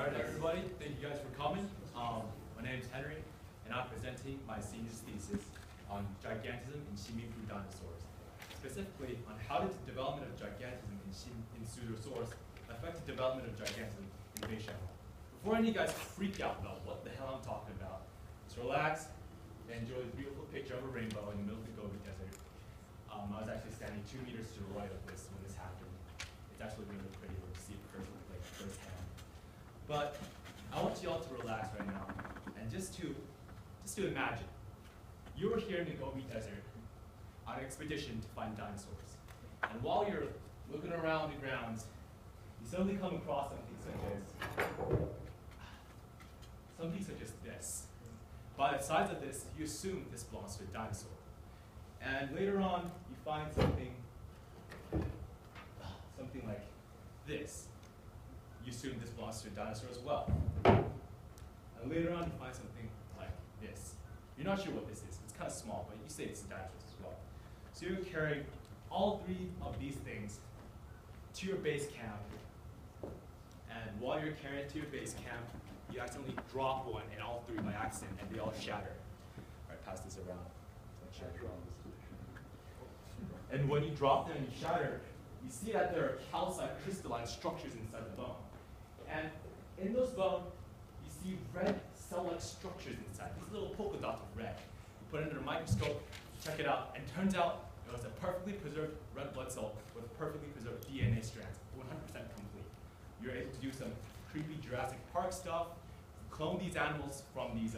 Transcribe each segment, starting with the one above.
All right, everybody, thank you guys for coming. My name is Henry, and I'm presenting my senior's thesis on Gigantism in Xinminpu dinosaurs, specifically on how did the development of Gigantism in Suzhousaurus affect the development of Gigantism in Beishanlong. Before any of you guys freak out about what the hell I'm talking about, just relax and enjoy the beautiful picture of a rainbow in the middle of the Gobi Desert. I was actually standing 2 meters to the right of this when this happened. It's actually really pretty to see it firsthand. But I want you all to relax right now and just to imagine. You're here in the Gobi Desert on an expedition to find dinosaurs. And while you're looking around the grounds, you suddenly come across something such as this. By the size of this, you assume this belongs to a dinosaur. And later on, you find something like this. You assume this belongs to a dinosaur as well. And later on, you find something like this. You're not sure what this is. It's kind of small, but you say it's a dinosaur as well. So you're carrying all 3 of these things to your base camp. And while you're carrying it to your base camp, you accidentally drop one and all 3 by accident, and they all shatter. All right, pass this around. And when you drop them and you shatter, you see that there are calcite crystalline structures inside the bone. And in those bones, you see red cell-like structures inside, these little polka dots of red. You put it under a microscope, check it out, and turns out it was a perfectly preserved red blood cell with perfectly preserved DNA strands, 100% complete. You're able to do some creepy Jurassic Park stuff, clone these animals from these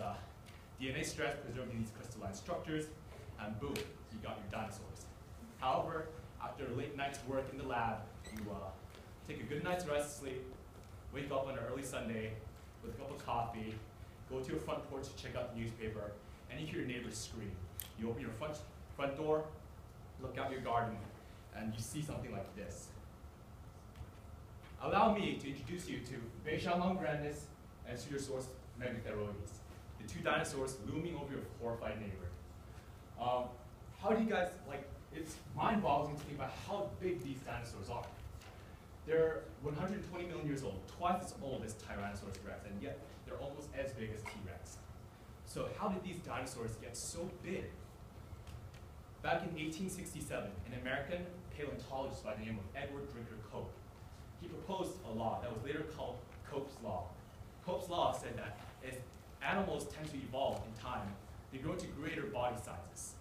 DNA strands preserved in these crystalline structures, and boom, you got your dinosaurs. However, after a late night's work in the lab, you take a good night's rest, sleep, wake up on an early Sunday with a cup of coffee, go to your front porch to check out the newspaper, and you hear your neighbors scream. You open your front door, look out your garden, and you see something like this. Allow me to introduce you to Beishanlong grandis and Suzhousaurus megatheroides, the 2 dinosaurs looming over your horrified neighbor. How do you guys, it's mind-boggling to think about how big these dinosaurs are. They're 120 million years old, twice as old as Tyrannosaurus rex, and yet they're almost as big as T-Rex. So how did these dinosaurs get so big? Back in 1867, an American paleontologist by the name of Edward Drinker Cope, he proposed a law that was later called Cope's Law. Cope's Law said that as animals tend to evolve in time, they grow to greater body sizes.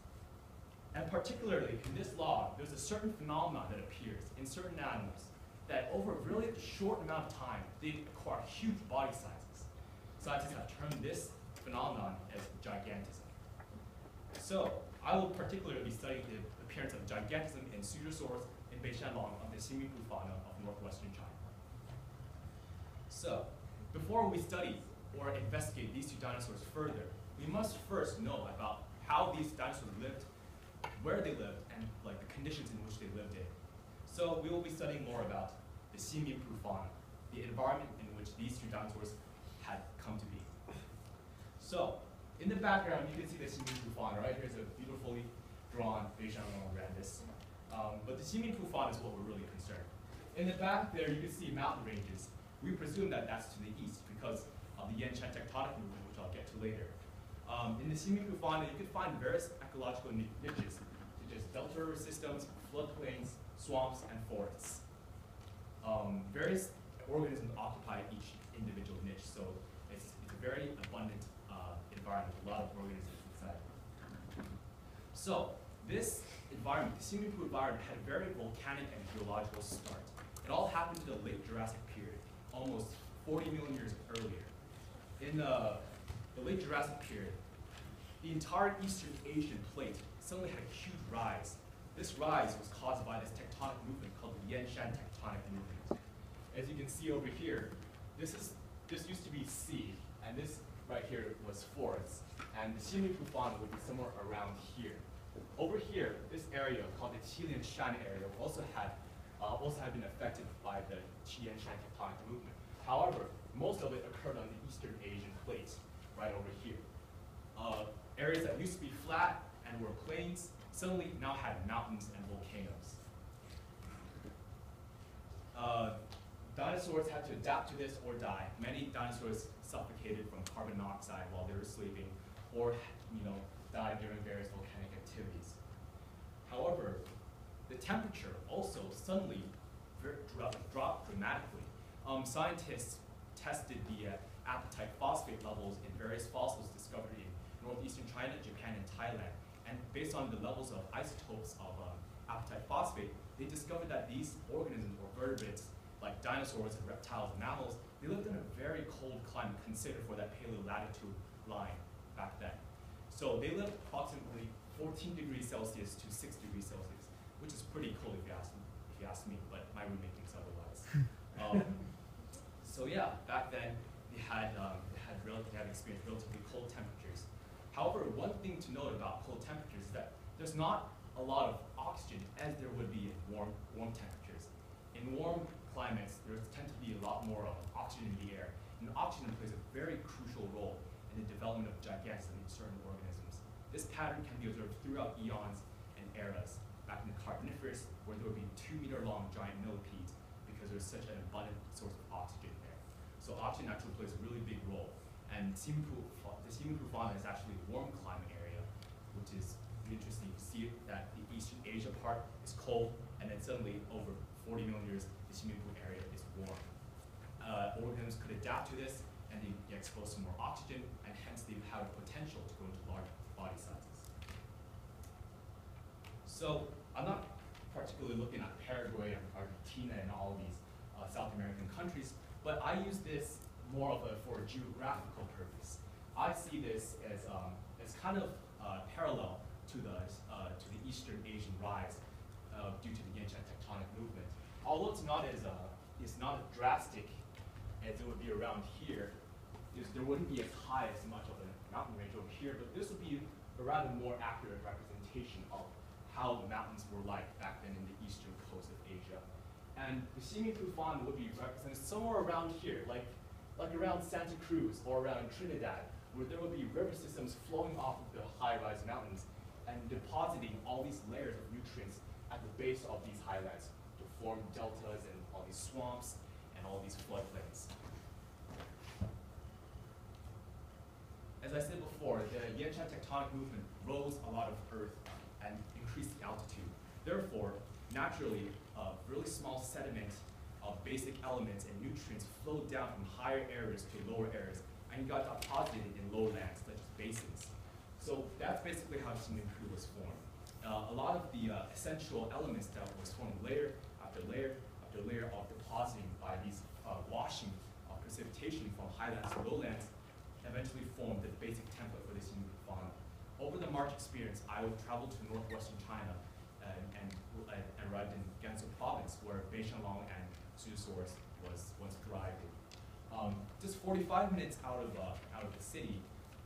And particularly in this law, there's a certain phenomenon that appears in certain animals that over a really short amount of time, they acquire huge body sizes. Scientists have termed this phenomenon as gigantism. So I will particularly be studying the appearance of gigantism in Suzhousaurus in Beishanlong of the Xinminpu fauna of northwestern China. So before we study or investigate these 2 dinosaurs further, we must first know about how these dinosaurs lived, where they lived, and the conditions in which they lived in. So we will be studying more about the Xinminpu fauna, the environment in which these 2 dinosaurs had come to be. So in the background, you can see the Xinminpu fauna. Right here's a beautifully drawn Beishanlong grandis. But the Xinminpu fauna is what we're really concerned. In the back there, you can see mountain ranges. We presume that that's to the east because of the Yanshan tectonic movement, which I'll get to later. In the Xinminpu fauna, you can find various ecological niches, such as delta river systems, floodplains, swamps, and forests. Various organisms occupy each individual niche, so it's a very abundant environment, a lot of organisms inside. So this environment, the Xinminpu environment, had a very volcanic and geological start. It all happened in the late Jurassic period, almost 40 million years earlier. In the late Jurassic period, the entire Eastern Asian plate suddenly had a huge rise. This rise was caused by this tectonic movement called the Yanshan tectonic movement. As you can see over here, this used to be sea, and this right here was forests. And the Xinminpu fauna would be somewhere around here. Over here, this area called the Qilianshan area also had been affected by the Yanshan tectonic movement. However, most of it occurred on the Eastern Asian plate, right over here. Areas that used to be flat and were plains suddenly now had mountains and volcanoes. dinosaurs had to adapt to this or die. Many dinosaurs suffocated from carbon monoxide while they were sleeping, or died during various volcanic activities. However, the temperature also suddenly dropped dramatically. Scientists tested the apatite phosphate levels in various fossils discovered in northeastern China, Japan, and Thailand. And based on the levels of isotopes of apatite phosphate, they discovered that these organisms or vertebrates, like dinosaurs and reptiles and mammals, they lived in a very cold climate considered for that paleolatitude line back then. So they lived approximately 14 degrees Celsius to 6 degrees Celsius, which is pretty cold if you ask me, but my roommate thinks otherwise. So yeah, back then they had experienced relatively cold temperatures. However, one thing to note about cold temperatures is that there's not a lot of oxygen as there would be in warm temperatures. In warm climates, there tend to be a lot more oxygen in the air, and oxygen plays a very crucial role in the development of gigantism in certain organisms. This pattern can be observed throughout eons and eras. Back in the Carboniferous, where there would be 2-meter-long giant millipedes because there's such an abundant source of oxygen there. So oxygen actually plays a really big role. And the Xinminpu fauna is actually a warm climate area, which is interesting. You see that the Eastern Asia part is cold, and then suddenly over 40 million years, the Xinminpu area is warm. Organisms could adapt to this, and they get exposed to more oxygen, and hence they have a potential to grow into large body sizes. So I'm not particularly looking at Paraguay and Argentina and all these South American countries, but I use this more for a geographical purpose. I see this as kind of parallel to the Eastern Asian rise due to the Yantian tectonic movement. Although it's not as drastic as it would be around here, there wouldn't be as high as much of a mountain range over here, but this would be a rather more accurate representation of how the mountains were like back then in the eastern coast of Asia. And the Xinminpu fauna would be represented somewhere around here, like around Santa Cruz or around Trinidad, where there would be river systems flowing off of the high-rise mountains and depositing all these layers of nutrients at the base of these highlands to form deltas and all these swamps and all these floodplains. As I said before, the Yantian tectonic movement rose a lot of earth and increased the altitude. Therefore, naturally, really small sediment of basic elements and nutrients flowed down from higher areas to lower areas and got deposited in lowlands, such as basins. So that's basically how Xinminpu was formed. A lot of the essential elements that was formed layer after layer after layer of depositing by these washing of precipitation from highlands to lowlands eventually formed the basic template for the Xinminpu fauna. Over the March experience, I would travel to northwestern China and arrived in Gansu province, where Beishanlong and Suzhousaurus was once thriving. Just 45 minutes out of the city,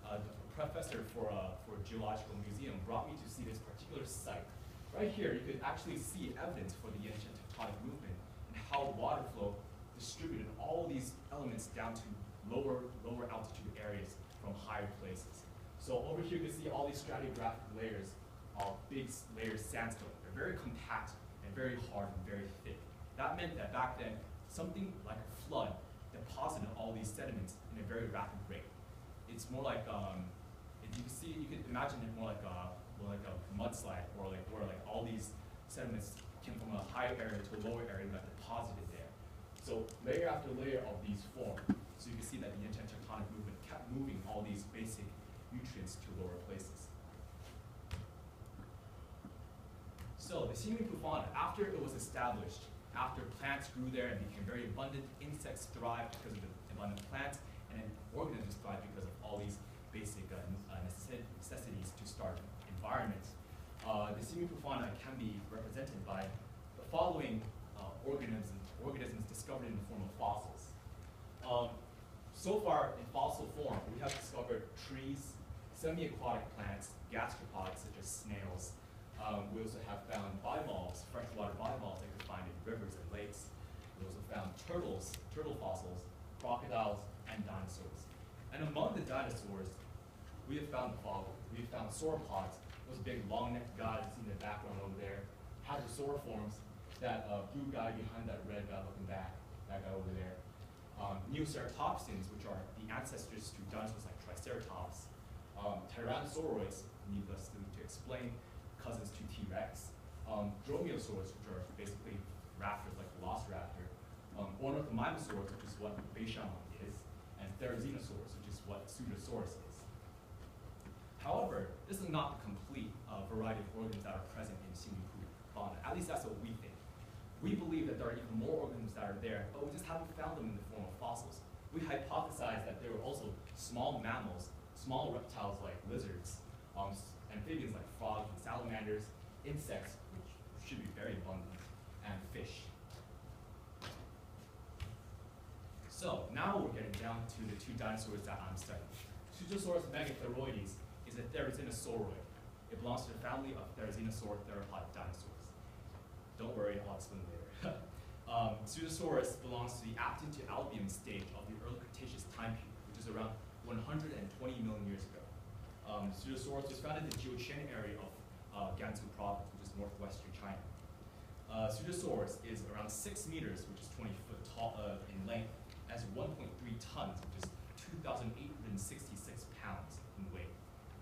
the professor for a geological museum brought me to see this particular site. Right here, you could actually see evidence for the Yantian tectonic movement and how water flow distributed all these elements down to lower altitude areas from higher places. So over here, you can see all these stratigraphic layers of big layers sandstone. They're very compact and very hard and very thick. That meant that back then, something like a flood deposited all these sediments in a very rapid rate. It's more like, you could imagine it more like a mudslide, or where all these sediments came from a higher area to a lower area and got deposited there. So layer after layer of these formed. So you can see that the Yantian tectonic movement kept moving all these basic nutrients to lower places. So the Xinminpu fauna, after it was established, after plants grew there and became very abundant, insects thrived because of the abundant plants, and then organisms thrived because of all these basic necessities to start environments. The Xinminpu fauna can be represented by the following organisms discovered in the form of fossils. So far, in fossil form, we have discovered trees, semi-aquatic plants, gastropods such as snails. We also have found bivalves, freshwater bivalves that you can find in rivers and lakes. We also found turtle fossils, crocodiles, and dinosaurs. And among the dinosaurs, we have found the following. We have found sauropods, those big long-necked guys you see in the background over there, hadrosauriforms, that blue guy behind that red guy looking back, that guy over there. Neoceratopsians, which are the ancestors to dinosaurs like Triceratops. Tyrannosauroids, needless to explain, cousins to T-Rex. Dromaeosaurs, which are basically raptors like Velociraptor. Ornithomimosaurs, which is what Beishanlong is. And Therizinosaurs, which is what Suzhousaurus is. However, this is not the complete variety of organs that are present in Xinminpu fauna. At least that's what we think. We believe that there are even more organisms that are there, but we just haven't found them in the form of fossils. We hypothesize that there were also small mammals, small reptiles like lizards, amphibians like frogs and salamanders, insects, which should be very abundant, and fish. So now we're getting down to the two dinosaurs that I'm studying. Suzhousaurus megatheroides is a Therizinosaurus. It belongs to the family of Therizinosaur theropod dinosaurs. Don't worry, I'll explain later. Suzhousaurus belongs to the Aptin to Albium stage of the early Cretaceous time period, which is around 120 million years ago. Suzhousaurus was found in the Jiuquan area of Gansu province, which is northwestern China. Suzhousaurus is around 6 meters, which is 20 foot tall in length, as 1.3 tons, which is 2,866 pounds in weight.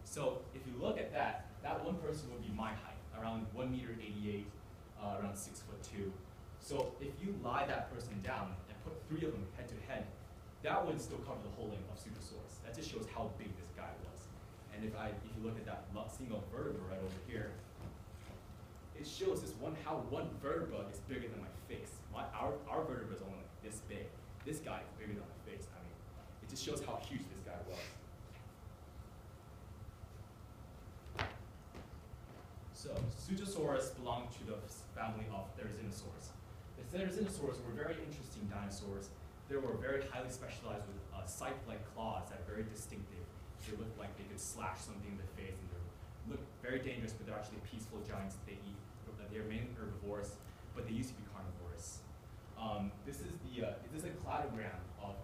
So if you look at that, that one person would be my height, around 1 meter 88, around 6'2". So if you lie that person down and put 3 of them head to head, that would still cover the whole length of Suzhousaurus. That just shows how big this guy was. And if you look at that single vertebra right over here, it shows how one vertebra is bigger than my face. Our vertebra is only like this big. This guy is bigger than my face. I mean, it just shows how huge this guy was. So Suzhousaurus belonged to the family of Therizinosaurs. The Therizinosaurs were very interesting dinosaurs. They were very highly specialized with scythe-like claws that are very distinctive. They looked like they could slash something in the face, and they look very dangerous, but they're actually peaceful giants. They're mainly herbivorous, but they used to be carnivorous. This is a cladogram of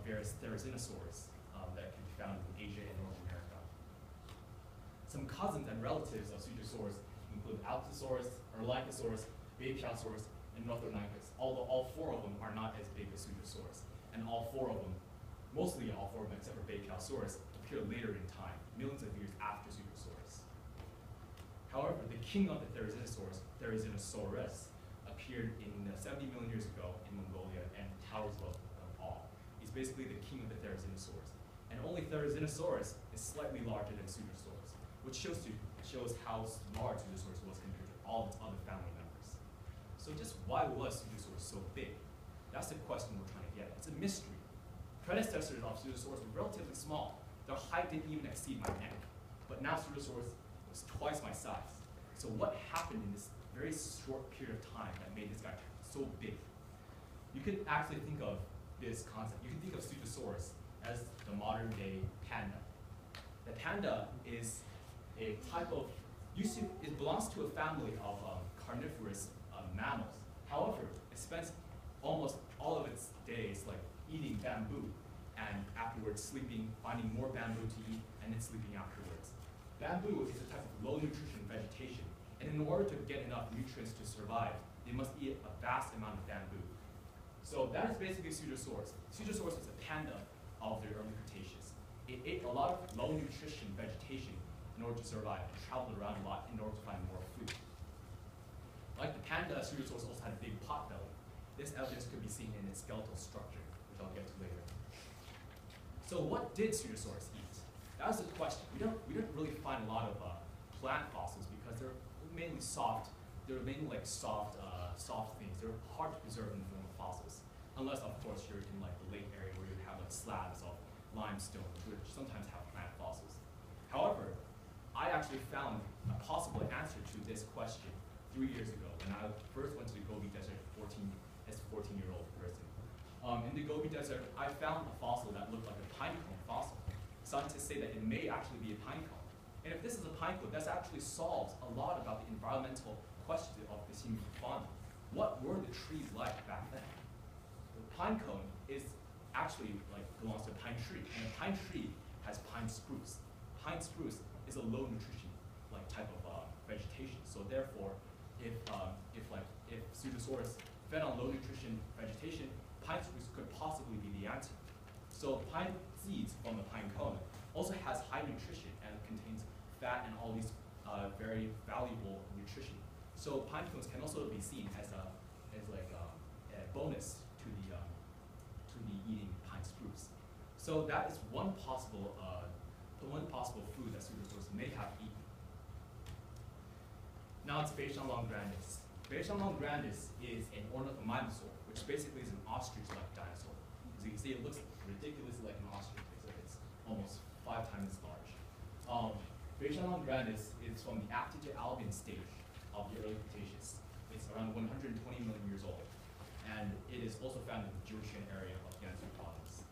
various Therizinosaurs that can be found in Asia and North America. Some cousins and relatives of Suzhousaurus include Allosaurus, Erlikosaurus, Beishanlong, and Ornithomimosaurus, although all 4 of them are not as big as Suzhousaurus. And all 4 of them, mostly all 4 of them except for Beishanlong, appear later in time, millions of years after Suzhousaurus. However, the king of the Therizinosaurus, appeared in 70 million years ago in Mongolia and towers above them all. He's basically the king of the Therizinosaurs. And only Therizinosaurus is slightly larger than Suzhousaurus, which shows how large Suzhousaurus was compared to all of its other family members. So just why was Suzhousaurus so big? That's the question we're trying to get. It's a mystery. Predecessors of Suzhousaurus were relatively small. Their height didn't even exceed my neck. But now Suzhousaurus was twice my size. So what happened in this very short period of time that made this guy so big? You could actually think of this concept. You can think of Suzhousaurus as the modern day panda. The panda is a type of, it belongs to a family of carnivorous mammals. However, it spends almost all of its days like eating bamboo, and afterwards sleeping, finding more bamboo to eat, and then sleeping afterwards. Bamboo is a type of low nutrition vegetation, and in order to get enough nutrients to survive, they must eat a vast amount of bamboo. So that is basically Suzhousaurus. Suzhousaurus is a panda of the early Cretaceous. It ate a lot of low nutrition vegetation in order to survive, and traveled around a lot in order to find more food. Like the panda, Suzhousaurus also had a big pot belly. This evidence could be seen in its skeletal structure, which I'll get to later. So what did Suzhousaurus eat? That was the question. We didn't really find a lot of plant fossils because they're mainly soft. They're mainly like soft things. They're hard to preserve in the form of fossils, unless of course you're in like the lake area where you have like slabs of limestone, which sometimes have plant fossils. However, I actually found a possible answer to this question 3 years ago when I first went to the Gobi Desert as a 14-year-old person. In the Gobi Desert, I found a fossil that looked like a pine cone fossil. Scientists say that it may actually be a pine cone. And if this is a pine cone, that actually solves a lot about the environmental question of the Xinminpu fauna. What were the trees like back then? The pine cone is actually belongs to a pine tree, and a pine tree has pine spruce. Pine spruce is a low nutrition type of vegetation. So therefore, if Suzhousaurus fed on low nutrition vegetation, pine spruce could possibly be the answer. So pine seeds from the pine cone also has high nutrition and contains fat and all these very valuable nutrition. So pine cones can also be seen as a bonus to the eating pine spruce. So that is one possible food that Suzhousaurus may have eaten. Now it's Beishanlong grandis. Beishanlong grandis is an ornithomimosaur, which basically is an ostrich-like dinosaur. As you can see, it looks ridiculously like an ostrich, except it's almost 5 times as large. Beishanlong grandis is from the Aptyge-Albian stage of the early Cretaceous. It's around 120 million years old, and it is also found in the Jiutian area of Gansu province.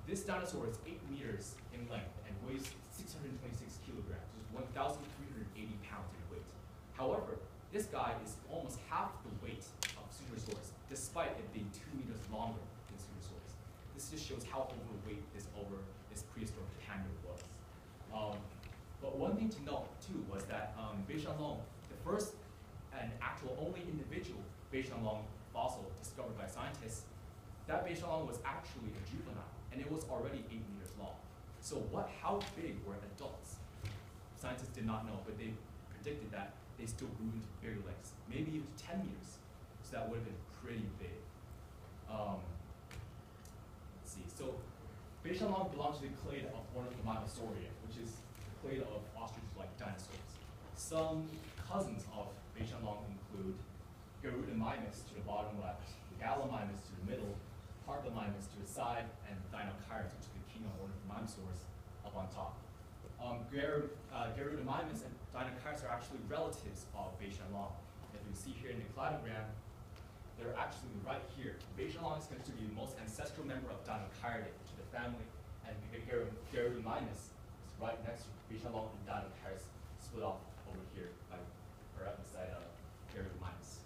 This dinosaur is 8 meters in length and weighs 626 kilograms, which is 1,380 pounds in weight. However, this guy is almost half the weight of Suzhousaurus, despite it being 2 meters longer than Suzhousaurus. This just shows how overweight this prehistoric hammer was. But one thing to note, too, was that Beishanlong, the first and actual only individual Beishanlong fossil discovered by scientists, that Beishanlong was actually a juvenile, and it was already 8 meters long. So how big were adults? Scientists did not know, but they predicted that they still grew into bigger legs, maybe even 10 meters. So that would have been pretty big. Let's see. So Beishanlong belongs to the clade of Ornithomimosauria, which is the clade of ostrich-like dinosaurs. Some cousins of Beishanlong include Garudamimus to the bottom left, Gallimimus to the middle, Harpamimus to the side, and Dinochairus, which is the king of ornithomimosaurs, up on top. Garudamimus and Dinochairus are actually relatives of Beishanlong. If you see here in the cladogram, they're actually right here. Beishanlong is considered to be the most ancestral member of Dinochairidae to the family, and Garudamimus is right next to Beishanlong, and Dinochairus split off over here right beside Garudamimus.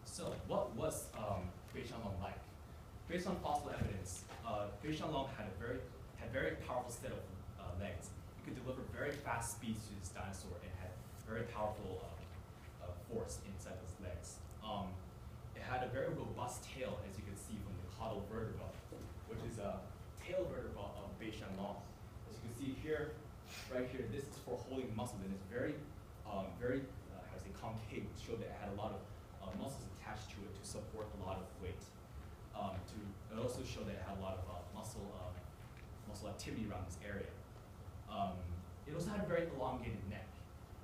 So what was Beishanlong like? Based on fossil evidence, Beishanlong had very powerful set of legs. It could deliver very fast speeds to this dinosaur and had very powerful force inside those legs. It had a very robust tail, as you can see from the caudal vertebra, which is a tail vertebra of Beishanlong. As you can see here, right here, this is for holding muscles, and it's very concave, to show that it had a lot of muscles attached to it to support a lot of weight. It also showed that it had a lot of muscle activity around this area. It also had a very elongated neck.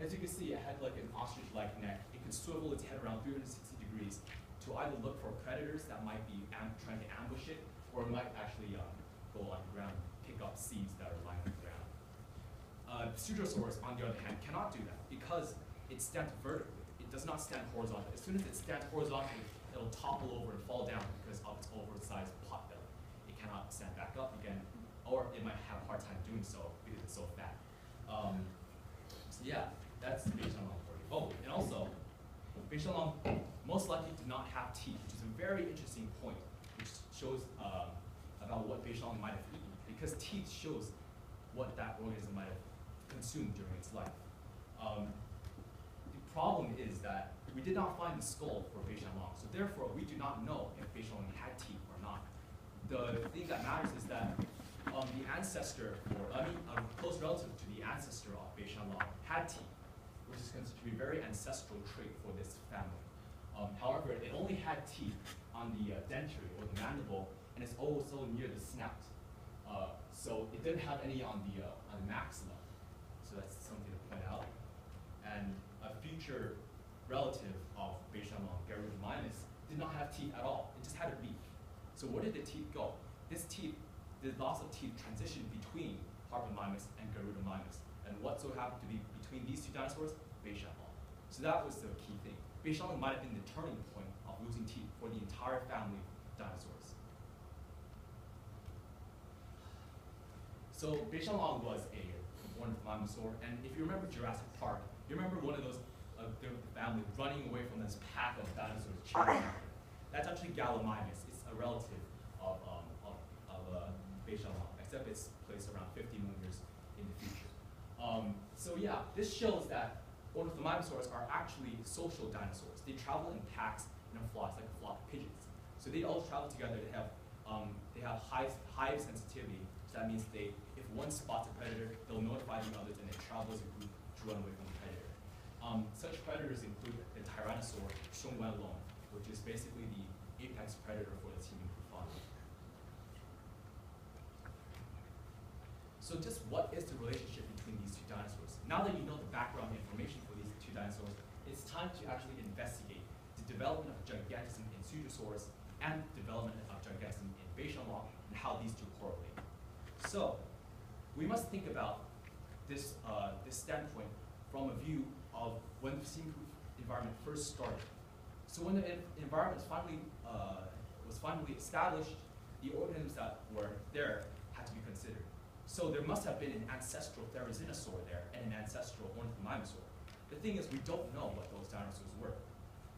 As you can see, it had like an ostrich-like neck. It could swivel its head around 360 degrees to either look for predators that might be trying to ambush it, or it might actually go on the ground, pick up seeds that are lying on the ground. Suzhousaurus, on the other hand, cannot do that because it stands vertically. It does not stand horizontally. As soon as it stands horizontally, it'll topple over and fall down because of its oversized pot belly. It cannot stand back up again, or it might have a hard time doing so because it's so fat. So yeah, that's Beishanlong for you. Oh, and also, Beishanlong most likely did not have teeth, which is a very interesting point, which shows about what Beishanlong might have eaten, because teeth shows what that organism might have consumed during its life. The problem is that we did not find the skull for Beishanlong, so therefore we do not know if Beishanlong had teeth or not. The thing that matters is that the ancestor, a close relative to the ancestor of Beishanlong had teeth, which is considered to be a very ancestral trait for this family. However, it only had teeth on the dentary or the mandible, and it's also near the snout. So it didn't have any on the maxilla. So that's something to point out. And a future relative of Beishanlong, Garudamimus, did not have teeth at all. It just had a beak. So where did the teeth go? The loss of teeth transitioned between Harpamimus and Garudamimus. And what so happened to be between these two dinosaurs? Beishanlong. So that was the key thing. Beishanlong might have been the turning point of losing teeth for the entire family of dinosaurs. So Beishanlong was a ornithomimosaur, and if you remember Jurassic Park, you remember one of those the family running away from this pack of dinosaurs chasing after. That's actually Gallimimus. It's a relative of Beishanlong, except it's placed around 50 million years in the future. So yeah, this shows that ornithomimosaurs are actually social dinosaurs. They travel in packs and in flocks, like a flock of pigeons. So they all travel together. They have high sensitivity. So that means if one spots a predator, they'll notify the others, and they travel as a group to run away from the predator. Such predators include the Tyrannosaur Xinminpu, which is basically the apex predator for the Xinminpu fauna. So just what is the relationship between these two dinosaurs? Now that you know the background information for these two dinosaurs, it's time to actually investigate the development of Gigantism in Suzhousaurus and the development of Gigantism in Beishanlong and how these two correlate. So we must think about this standpoint from a view of when the Xinminpu environment first started. So when the environment was finally established, the organisms that were there had to be considered. So there must have been an ancestral Therizinosaur there and an ancestral ornithomimosaur. The thing is, we don't know what those dinosaurs were.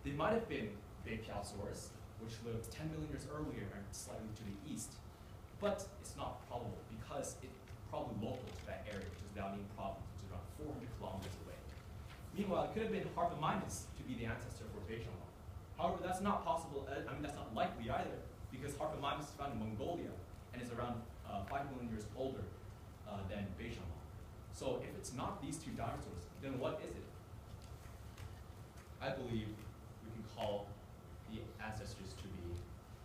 They might have been Beishanlong, which lived 10 million years earlier and slightly to the east, but it's not probable because it's probably local to that area, which is Liaoning province, which is around 400 kilometers away. Meanwhile, it could have been Harpamimus to be the ancestor for Beishanlong. However, that's not possible. I mean, that's not likely either, because Harpamimus is found in Mongolia and is around 5 million years older than Beishanlong. So if it's not these two dinosaurs, then what is it? I believe we can call the ancestors to be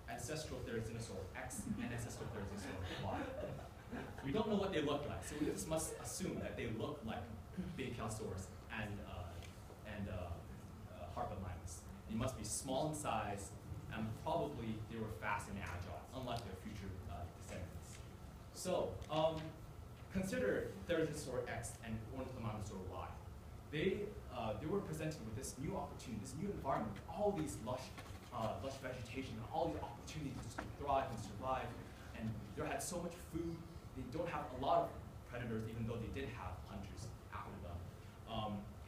ancestral Therizinosaur X and ancestral Therizinosaur Y. We don't know what they look like, so we just must assume that they look like Beishanlong and Harpamimus. They must be small in size, and probably they were fast and agile, unlike their future descendants. So consider Therizinosaur X and Ornithomimosaur Y. They were presented with this new opportunity, this new environment, with all these lush vegetation, and all these opportunities to thrive and survive. And they had so much food. They don't have a lot of predators, even though they did have hunters after them.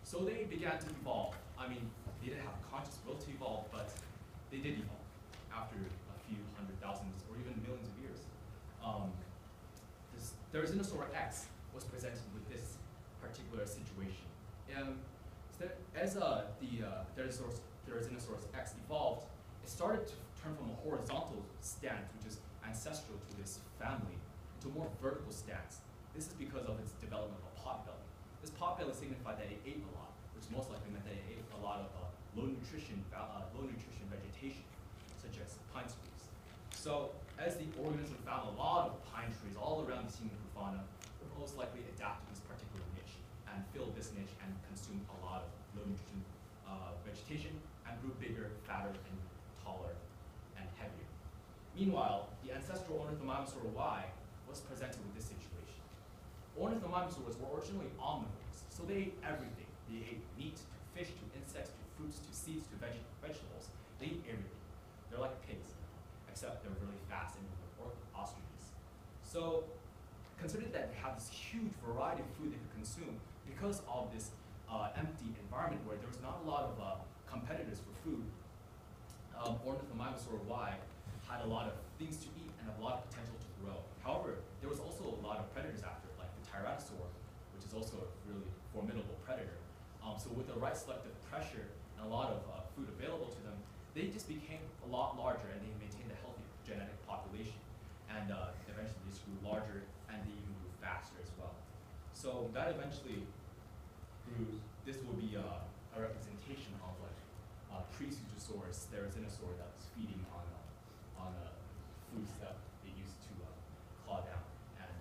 So they began to evolve. I mean, they didn't have a conscious will to evolve, but they did evolve after a few hundred thousands or even millions of years. This Therizinosaur X was presented with this particular situation. As the Therizinosaurus X evolved, it started to turn from a horizontal stance, which is ancestral to this family, to a more vertical stance. This is because of its development of a pot belly. This pot belly signified that it ate a lot, which most likely meant that it ate a lot of low nutrition vegetation, such as pine trees. So as the organism found a lot of pine trees all around the Xinminpu fauna, it would most likely adapt to this particular niche and fill this niche and consume a lot of low nutrition vegetation and grew bigger, fatter, and taller, and heavier. Meanwhile, the ancestral Ornithomimosaur Y was presented with this situation. Ornithomimosaurs were originally omnivores, so they ate everything. They ate meat, to fish, to insects, to fruits, to seeds, to vegetables. They ate everything. They're like pigs, except they're really fast and or ostriches. So consider that they have this huge variety of food they could consume because of this empty environment where there was not a lot of competitors for food. Ornithomimosaur Y had a lot of things to eat and a lot of potential to grow. However, there was also a lot of predators after it, like the Tyrannosaur, which is also a really formidable predator. So with the right selective pressure and a lot of food available to them, they just became a lot larger and they maintained a healthy genetic population. And eventually they just grew larger and they even grew faster as well. So that eventually grew, this will be a representation of like pre-Suzhousaurus Therizinosaur that was feeding on foods that they used to claw down. And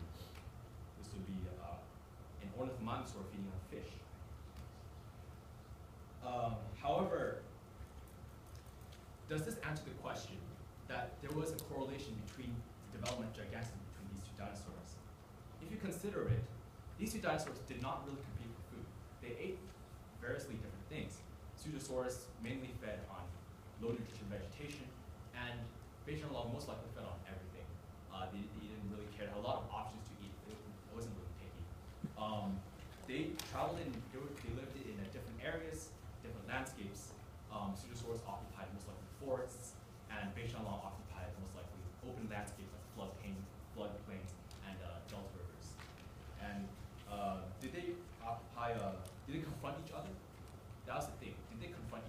this would be an ornithomimosaur feeding on fish. However, does this answer the question that there was a correlation between the development of gigantism between these two dinosaurs? If you consider it, these two dinosaurs did not really compete for food. They ate variously different things. Suzhousaurus mainly fed on low nutrition vegetation, and Beishanlong most likely fed on everything. They didn't really care. They had a lot of options to eat. It wasn't really picky. They traveled in, they lived in different areas, different landscapes. Suzhousaurus occupied most likely forests, and Beishanlong occupied most likely open landscapes